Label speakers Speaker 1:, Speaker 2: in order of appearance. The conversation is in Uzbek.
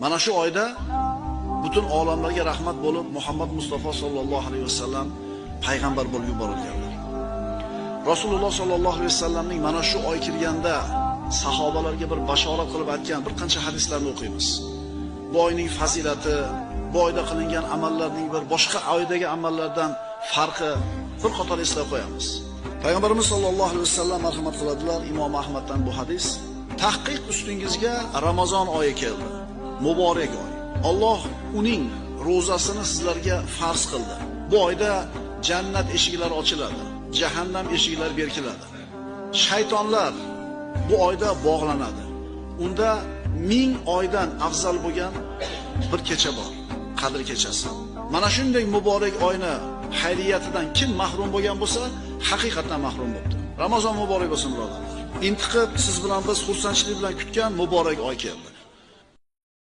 Speaker 1: Mana shu oyda butun olamlarga rahmat bo'lib Muhammad Mustafa sallallohu alayhi vasallam payg'ambar bo'lib yuborilganlar. Rasululloh sallallohu alayhi vasallamning mana shu oy kirganda sahobalarga bir bashorat qilib aytgan bir qancha hadislarni o'qiymiz. Bu oyning fazilati, bu oyda qilingan amallarning bir boshqa oydagi amallardan farqi bir qator eslab qo'yamiz. Payg'ambarimiz sollallohu alayhi vasallam marhamat qiladilar, Imom Ahmaddan bu hadis: tahqiq ustingizga Ramazon oyi keldi, muborak oy. Alloh uning ro'zasini sizlarga farz qildi. Bu oyda jannat eshiklari ochiladi, jahannam eshiklari berkiladi. Shaytonlar bu oyda bog'lanadi. Unda 1000 oydan afzal bo'lgan bir kecha bor, Qadr kechasi. Mana shunday muborak oyni xayriyatidan kim mahrum bo'lgan bo'lsa, haqiqatan mahrum bo'ldi. Ramazon muborak bo'lsin, birodarlar. Intiqib siz bilan biz xursandchilik bilan kutgan muborak oy keldi.